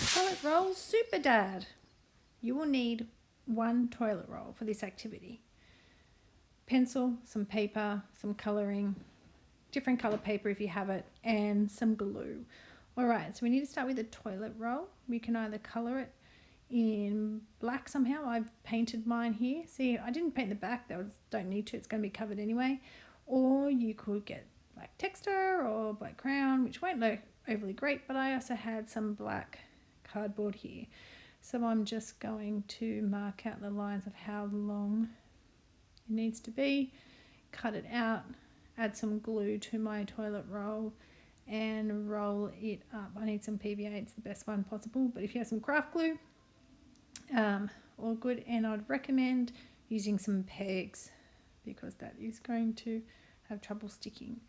Toilet roll super dad. You will need one toilet roll for this activity. Pencil, some paper, some colouring, different colour paper if you have it, and some glue. Alright, so we need to start with a toilet roll. We can either colour it in black somehow. I've painted mine here. See, I didn't paint the back, don't need to, it's going to be covered anyway. Or you could get black texture or black crayon, which won't look overly great, but I also had some black cardboard here. So I'm just going to mark out the lines of how long it needs to be, cut it out, add some glue to my toilet roll and roll it up. I need some PVA, it's the best one possible, but if you have some craft glue, all good. And I'd recommend using some pegs because that is going to have trouble sticking.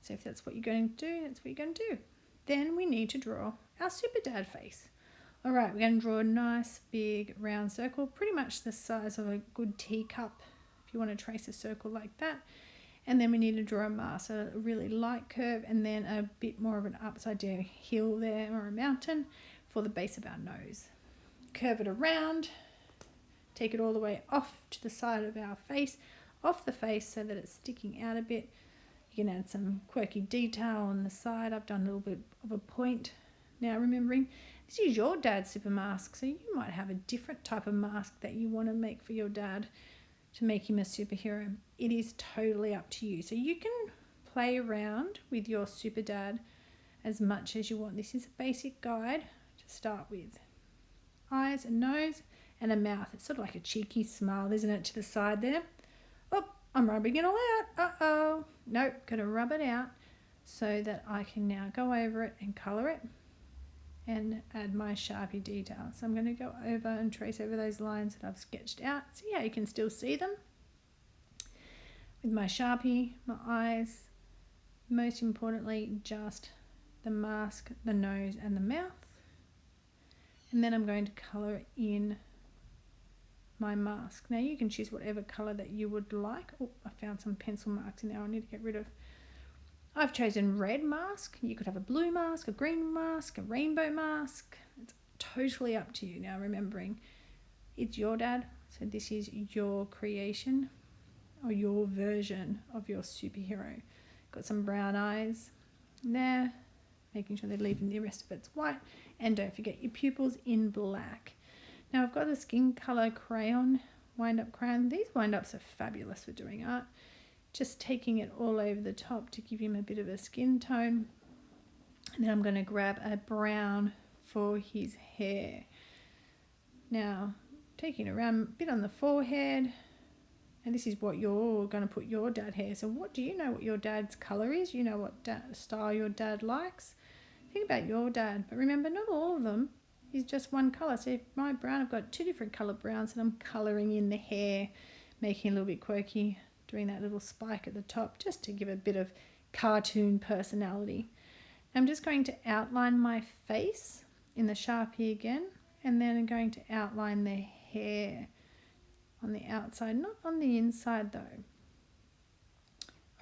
So if that's what you're going to do, that's what you're going to do. Then we need to draw our super dad face. All right, we're going to draw a nice big round circle, pretty much the size of a good teacup if you want to trace a circle like that. And then we need to draw a mask, so a really light curve and then a bit more of an upside down hill there or a mountain for the base of our nose. Curve it around, take it all the way off to the side of our face, off the face so that it's sticking out a bit. You can add some quirky detail on the side. I've done a little bit of a point. Now remembering, this is your dad's super mask, so you might have a different type of mask that you want to make for your dad to make him a superhero. It is totally up to you. So you can play around with your super dad as much as you want. This is a basic guide to start with. Eyes, a nose, and a mouth. It's sort of like a cheeky smile, isn't it, to the side there? Oh, I'm rubbing it all out. Uh-oh. Nope, going to rub it out so that I can now go over it and colour it and add my Sharpie detail. So I'm going to go over and trace over those lines that I've sketched out. See how you can still see them? With my Sharpie, my eyes, most importantly, just the mask, the nose and the mouth. And then I'm going to colour in my mask. Now you can choose whatever colour that you would like. Oh, I found some pencil marks in there I need to get rid of. I've chosen red mask. You could have a blue mask, a green mask, a rainbow mask. It's totally up to you. Now remembering, it's your dad, so this is your creation or your version of your superhero. Got some brown eyes there, making sure they're leaving the rest of it's white. And don't forget your pupils in black. Now I've got a skin colour crayon, wind-up crayon. These wind-ups are fabulous for doing art. Just taking it all over the top to give him a bit of a skin tone. And then I'm going to grab a brown for his hair. Now, taking around a bit on the forehead. And this is what you're going to put your dad hair. So what do you know what your dad's colour is? You know what style your dad likes. Think about your dad. But remember, not all of them is just one colour. So if my brown, I've got two different colour browns and I'm colouring in the hair, making it a little bit quirky. Doing that little spike at the top just to give a bit of cartoon personality. I'm just going to outline my face in the Sharpie again, and then I'm going to outline the hair on the outside, not on the inside though.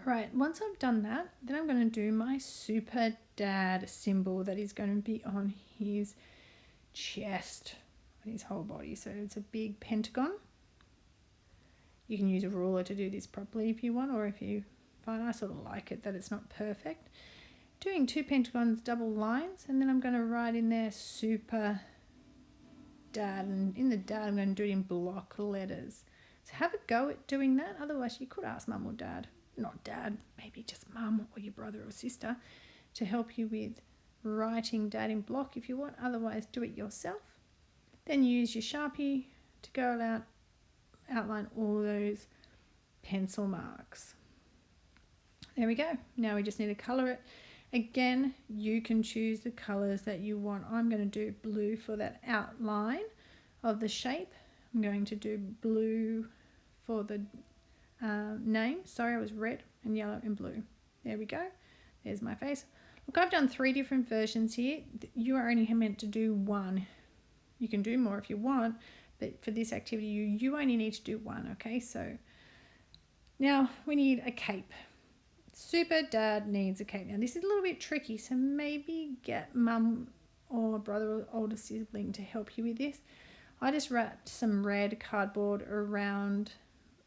Alright, once I've done that, then I'm going to do my super dad symbol that is going to be on his chest, on his whole body. So it's a big pentagon. You can use a ruler to do this properly if you want, or if you find, I sort of like it that it's not perfect. Doing 2 pentagons, double lines, and then I'm going to write in there super dad, and in the dad I'm going to do it in block letters. So have a go at doing that, otherwise you could ask mum or dad, not dad, maybe just mum or your brother or sister to help you with writing dad in block if you want, otherwise do it yourself. Then use your Sharpie to go out, outline all those pencil marks. There we go. Now we just need to colour it. Again, you can choose the colours that you want. I'm going to do blue for that outline of the shape. I'm going to do blue for the name. Sorry, I was red and yellow and blue. There we go. There's my face. Look, I've done 3 different versions here. You are only meant to do 1. You can do more if you want, but for this activity, you only need to do 1, okay? So now we need a cape. Super dad needs a cape. Now this is a little bit tricky, so maybe get mum or a brother or older sibling to help you with this. I just wrapped some red cardboard around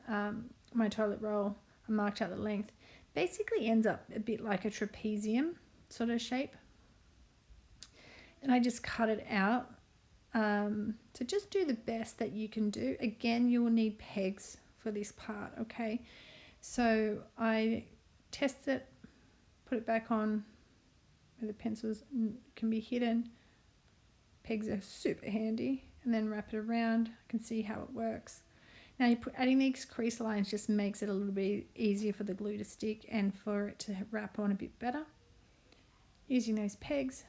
my toilet roll and marked out the length. Basically ends up a bit like a trapezium sort of shape. And I just cut it out. So just do the best that you can do. Again, you will need pegs for this part, okay? So I test it, put it back on where the pencils can be hidden. Pegs are super handy. And then wrap it around. I can see how it works. Now adding these crease lines just makes it a little bit easier for the glue to stick and for it to wrap on a bit better. Using those pegs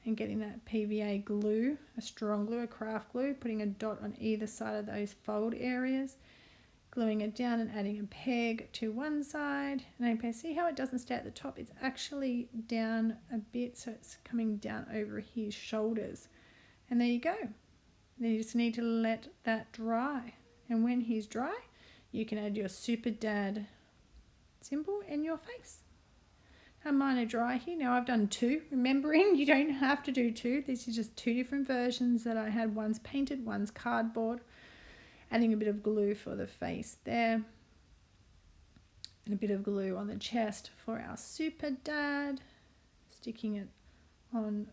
and getting that PVA glue, a strong glue, a craft glue, putting a dot on either side of those fold areas, gluing it down and adding a peg to one side. And I see how it doesn't stay at the top. It's actually down a bit, so it's coming down over his shoulders. And there you go. Then you just need to let that dry. And when he's dry, you can add your Super Dad symbol in your face. Now mine are dry here. Now I've done two. Remembering, you don't have to do two. These are just two different versions that I had. One's painted, one's cardboard. Adding a bit of glue for the face there. And a bit of glue on the chest for our Super Dad. Sticking it on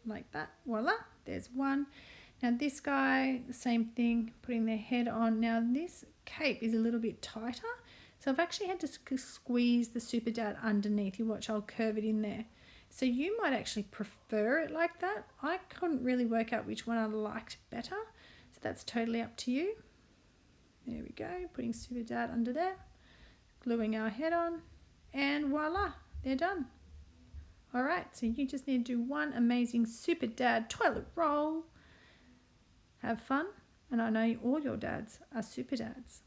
like that. Voila, there's one. Now this guy, the same thing, putting their head on. Now this cape is a little bit tighter, so I've actually had to squeeze the Super Dad underneath. You watch, I'll curve it in there. So you might actually prefer it like that. I couldn't really work out which one I liked better, so that's totally up to you. There we go, putting Super Dad under there, gluing our head on, and voila, they're done. All right, so you just need to do one amazing Super Dad toilet roll. Have fun, and I know all your dads are super dads.